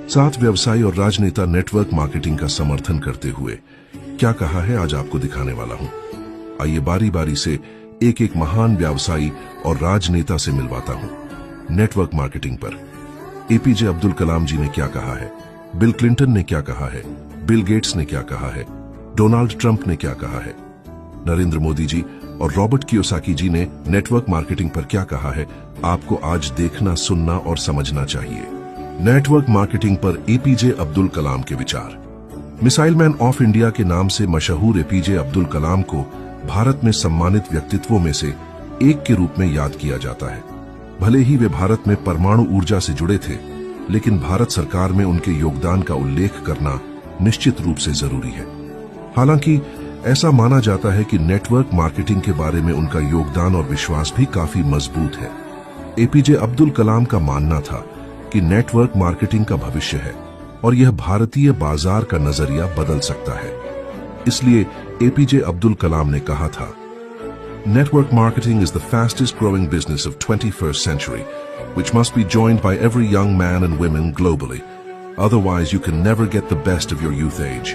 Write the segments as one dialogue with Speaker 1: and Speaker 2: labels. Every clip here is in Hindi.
Speaker 1: साथ व्यवसायी और राजनेता नेटवर्क मार्केटिंग का समर्थन करते हुए क्या कहा है आज आपको दिखाने वाला हूं। आइए बारी बारी से एक एक महान व्यवसायी और राजनेता से मिलवाता हूं। नेटवर्क मार्केटिंग पर एपीजे अब्दुल कलाम जी ने क्या कहा है, बिल क्लिंटन ने क्या कहा है, बिल गेट्स ने क्या कहा है, डोनाल्ड ट्रंप ने क्या कहा है, नरेंद्र मोदी जी और रॉबर्ट कियोसाकी जी ने नेटवर्क मार्केटिंग पर क्या कहा है, आपको आज देखना, सुनना और समझना चाहिए। नेटवर्क मार्केटिंग पर एपीजे अब्दुल कलाम के विचार। मिसाइल मैन ऑफ इंडिया के नाम से मशहूर एपीजे अब्दुल कलाम को भारत में सम्मानित व्यक्तित्वों में से एक के रूप में याद किया जाता है। भले ही वे भारत में परमाणु ऊर्जा से जुड़े थे, लेकिन भारत सरकार में उनके योगदान का उल्लेख करना निश्चित रूप से जरूरी है। हालांकि ऐसा माना जाता है कि नेटवर्क मार्केटिंग के बारे में उनका योगदान और विश्वास भी काफी मजबूत है। एपीजे अब्दुल कलाम का मानना था कि नेटवर्क मार्केटिंग का भविष्य है और यह भारतीय बाजार का नजरिया बदल सकता है। इसलिए एपीजे अब्दुल कलाम ने कहा था, network marketing is the fastest growing business of 21st century, which must be joined by every young man and women globally. Otherwise, you can never get the best of your youth age.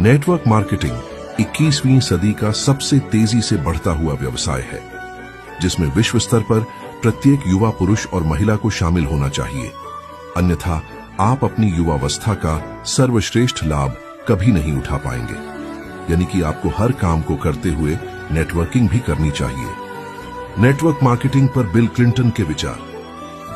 Speaker 1: Network marketing 21वीं सदी का सबसे तेजी से बढ़ता हुआ व्यवसाय है, जिसमें विश्व स्तर पर प्रत्येक युवा पुरुष और महिला को शामिल होना चाहिए। अन्यथा आप अपनी युवावस्था का सर्वश्रेष्ठ लाभ कभी नहीं उठा पाएंगे। यानी कि आपको हर काम को करते हुए नेटवर्किंग भी करनी चाहिए। नेटवर्क मार्केटिंग पर बिल क्लिंटन के विचार।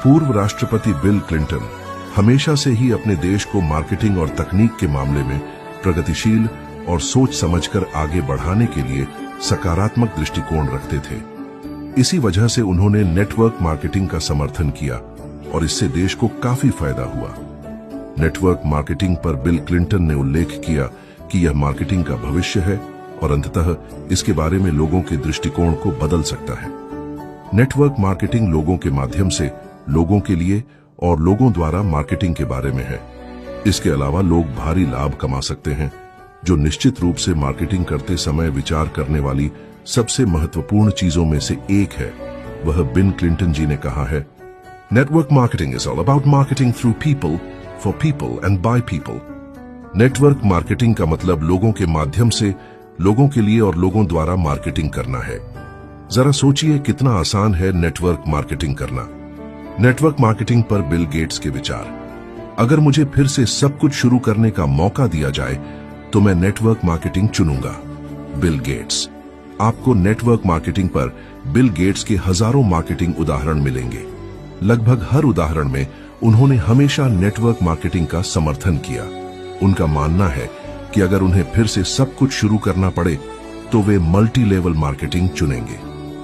Speaker 1: पूर्व राष्ट्रपति बिल क्लिंटन हमेशा से ही अपने देश को मार्केटिंग और तकनीक के मामले में प्रगतिशील और सोच समझकर आगे बढ़ाने के लिए सकारात्मक दृष्टिकोण रखते थे। इसी वजह से उन्होंने नेटवर्क मार्केटिंग का समर्थन किया और इससे देश को काफी फायदा हुआ। नेटवर्क मार्केटिंग पर बिल क्लिंटन ने उल्लेख किया कि यह मार्केटिंग का भविष्य है और अंततः इसके बारे में लोगों के दृष्टिकोण को बदल सकता है। नेटवर्क मार्केटिंग लोगों के माध्यम से लोगों के लिए और लोगों द्वारा मार्केटिंग के बारे में है। इसके अलावा लोग भारी लाभ कमा सकते हैं, जो निश्चित रूप से मार्केटिंग करते समय विचार करने वाली सबसे महत्वपूर्ण चीजों में से एक है। वह बिल क्लिंटन जी ने कहा है, network marketing is all about marketing through people, for people and by people. Network marketing का मतलब लोगों के माध्यम से लोगों के लिए और लोगों द्वारा मार्केटिंग करना है। जरा सोचिए कितना आसान है नेटवर्क मार्केटिंग करना। नेटवर्क मार्केटिंग पर बिल गेट्स के विचार। अगर मुझे फिर से सब कुछ शुरू करने का मौका दिया जाए तो मैं नेटवर्क मार्केटिंग चुनूंगा। Bill Gates. आपको नेटवर्क मार्केटिंग पर बिल गेट्स के हजारों मार्केटिंग उदाहरण मिलेंगे। लगभग हर उदाहरण में उन्होंने हमेशा नेटवर्क मार्केटिंग का समर्थन किया। उनका मानना है कि अगर उन्हें फिर से सब कुछ शुरू करना पड़े तो वे मल्टी लेवल मार्केटिंग चुनेंगे।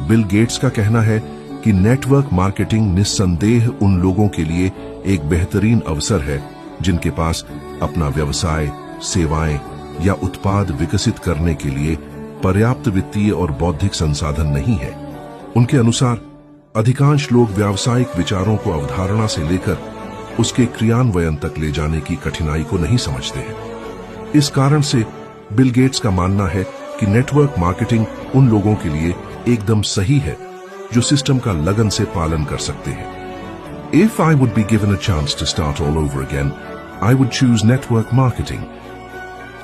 Speaker 1: बिल गेट्स का कहना है कि नेटवर्क मार्केटिंग निस्संदेह उन लोगों के लिए एक बेहतरीन अवसर है जिनके पास अपना व्यवसाय, सेवाएं या उत्पाद विकसित करने के लिए पर्याप्त वित्तीय और बौद्धिक संसाधन नहीं है। उनके अनुसार अधिकांश लोग व्यावसायिक विचारों को अवधारणा से लेकर उसके क्रियान्वयन तक ले जाने की कठिनाई को नहीं समझते हैं। इस कारण से बिल गेट्स का मानना है कि नेटवर्क मार्केटिंग उन लोगों के लिए एकदम सही है जो सिस्टम का लगन से पालन कर सकते हैं। If I would be given a chance to start all over again, I would choose network marketing.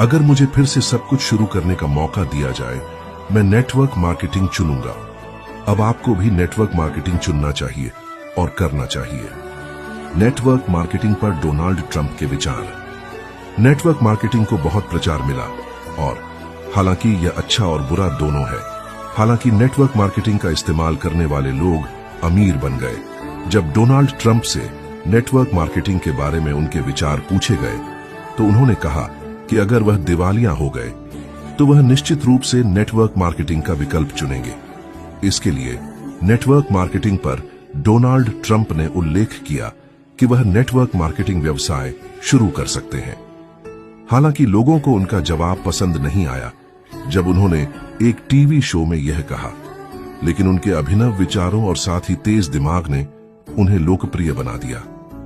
Speaker 1: अगर मुझे फिर से सब कुछ शुरू करने का मौका दिया जाए, मैं नेटवर्क मार्केटिंग चुनूंगा। अब आपको भी नेटवर्क मार्केटिंग चुनना चाहिए और करना चाहिए। नेटवर्क मार्केटिंग पर डोनाल्ड ट्रंप के विचार। नेटवर्क मार्केटिंग को बहुत प्रचार मिला और हालांकि यह अच्छा और बुरा दोनों है। हालांकि नेटवर्क मार्केटिंग का इस्तेमाल करने वाले लोग अमीर बन गए। जब डोनाल्ड ट्रंप से नेटवर्क मार्केटिंग के बारे में उनके विचार पूछे गए तो उन्होंने कहा कि अगर वह दिवालिया हो गए तो वह निश्चित रूप से नेटवर्क मार्केटिंग का विकल्प चुनेंगे। इसके लिए नेटवर्क मार्केटिंग पर डोनाल्ड ट्रंप ने उल्लेख किया कि वह नेटवर्क मार्केटिंग व्यवसाय शुरू कर सकते हैं। हालांकि लोगों को उनका जवाब पसंद नहीं आया जब उन्होंने एक टीवी शो में यह कहा, लेकिन उनके अभिनव विचारों और साथ ही तेज दिमाग ने उन्हें लोकप्रिय बना दिया।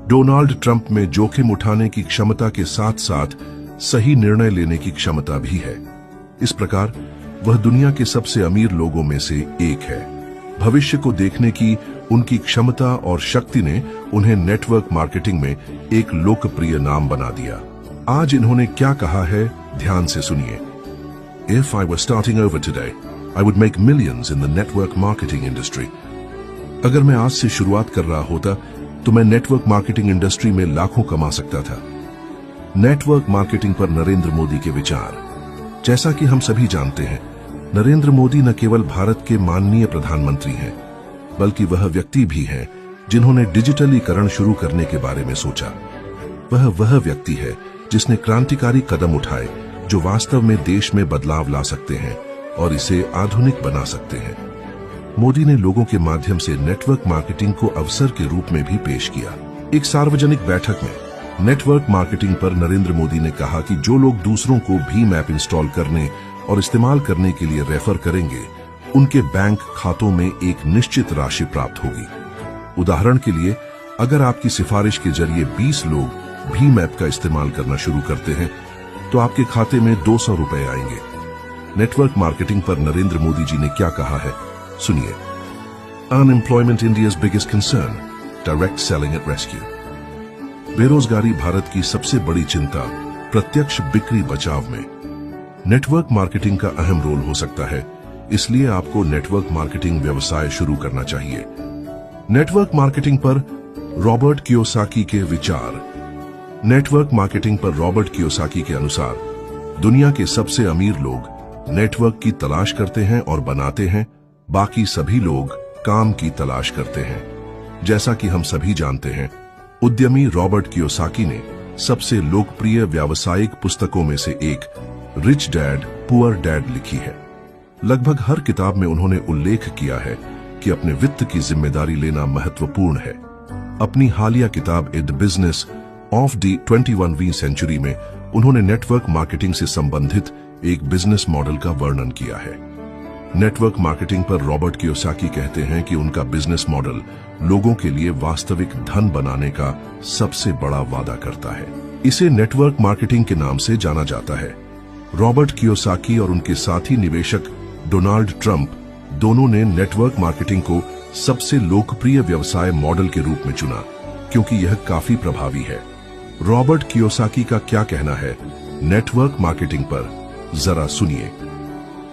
Speaker 1: डोनाल्ड ट्रंप में जोखिम उठाने की क्षमता के साथ साथ सही निर्णय लेने की क्षमता भी है। इस प्रकार वह दुनिया के सबसे अमीर लोगों में से एक है। भविष्य को देखने की उनकी क्षमता और शक्ति ने उन्हें नेटवर्क मार्केटिंग में एक लोकप्रिय नाम बना दिया। आज इन्होंने क्या कहा है, ध्यान से सुनिए। If I were starting over today, I would make millions in the network marketing industry. अगर मैं आज से शुरुआत कर रहा होता तो मैं नेटवर्क मार्केटिंग इंडस्ट्री में लाखों कमा सकता था। नेटवर्क मार्केटिंग पर नरेंद्र मोदी के विचार। जैसा कि हम सभी जानते हैं, नरेंद्र मोदी न केवल भारत के माननीय प्रधानमंत्री हैं, बल्कि वह व्यक्ति भी हैं जिन्होंने डिजिटलीकरण शुरू करने के बारे में सोचा। वह व्यक्ति है जिसने क्रांतिकारी कदम उठाए जो वास्तव में देश में बदलाव ला सकते हैं और इसे आधुनिक बना सकते हैं। मोदी ने लोगों के माध्यम से नेटवर्क मार्केटिंग को अवसर के रूप में भी पेश किया। एक सार्वजनिक बैठक में नेटवर्क मार्केटिंग पर नरेंद्र मोदी ने कहा कि जो लोग दूसरों को भीम ऐप इंस्टॉल करने और इस्तेमाल करने के लिए रेफर करेंगे, उनके बैंक खातों में एक निश्चित राशि प्राप्त होगी। उदाहरण के लिए, अगर आपकी सिफारिश के जरिए 20 लोग भीम ऐप का इस्तेमाल करना शुरू करते हैं तो आपके खाते में 200 रुपए आएंगे। नेटवर्क मार्केटिंग पर नरेंद्र मोदी जी ने क्या कहा है, सुनिए। Unemployment India's biggest concern, direct selling at rescue. बेरोजगारी भारत की सबसे बड़ी चिंता, प्रत्यक्ष बिक्री बचाव में नेटवर्क मार्केटिंग का अहम रोल हो सकता है। इसलिए आपको नेटवर्क मार्केटिंग व्यवसाय शुरू करना चाहिए। नेटवर्क मार्केटिंग पर रॉबर्ट कियोसाकी के विचार। नेटवर्क मार्केटिंग पर रॉबर्ट कियोसाकी के अनुसार, दुनिया के सबसे अमीर लोग नेटवर्क की तलाश करते हैं और बनाते हैं, बाकी सभी लोग काम की तलाश करते हैं। जैसा कि हम सभी जानते हैं, उद्यमी रॉबर्ट कियोसाकी ने सबसे लोकप्रिय व्यावसायिक पुस्तकों में से एक रिच डैड पुअर डैड लिखी है। लगभग हर किताब में उन्होंने उल्लेख किया है कि अपने वित्त की जिम्मेदारी लेना महत्वपूर्ण है। अपनी हालिया किताब द बिजनेस ऑफ द 21वीं सेंचुरी में उन्होंने नेटवर्क मार्केटिंग से संबंधित एक बिजनेस मॉडल का वर्णन किया है। नेटवर्क मार्केटिंग पर रॉबर्ट कियोसाकी कहते हैं कि उनका बिजनेस मॉडल लोगों के लिए वास्तविक धन बनाने का सबसे बड़ा वादा करता है। इसे नेटवर्क मार्केटिंग के नाम से जाना जाता है। रॉबर्ट कियोसाकी और उनके साथी निवेशक डोनाल्ड ट्रंप दोनों ने नेटवर्क मार्केटिंग को सबसे लोकप्रिय व्यवसाय मॉडल के रूप में चुना क्योंकि यह काफी प्रभावी है। रॉबर्ट कियोसाकी का क्या कहना है नेटवर्क मार्केटिंग पर, जरा सुनिए।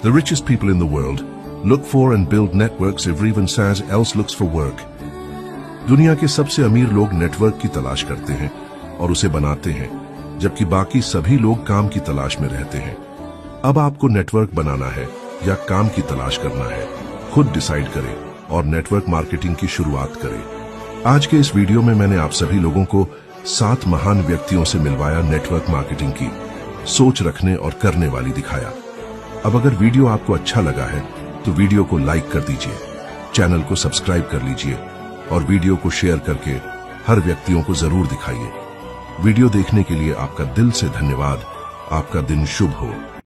Speaker 1: The richest people in the world look for and build networks everyone says else looks for work. दुनिया के सबसे अमीर लोग नेटवर्क की तलाश करते हैं और उसे बनाते हैं, जबकि बाकी सभी लोग काम की तलाश में रहते हैं। अब आपको नेटवर्क बनाना है या काम की तलाश करना है, खुद डिसाइड करें और नेटवर्क मार्केटिंग की शुरुआत करें। आज के इस वीडियो में मैंने आप सभी लोगों को 7 महान व्यक्तियों से मिलवाया, नेटवर्क मार्केटिंग की सोच रखने और करने वाली दिखाया। अब अगर वीडियो आपको अच्छा लगा है तो वीडियो को लाइक कर दीजिए, चैनल को सब्सक्राइब कर लीजिए और वीडियो को शेयर करके हर व्यक्तियों को जरूर दिखाइए। वीडियो देखने के लिए आपका दिल से धन्यवाद। आपका दिन शुभ हो।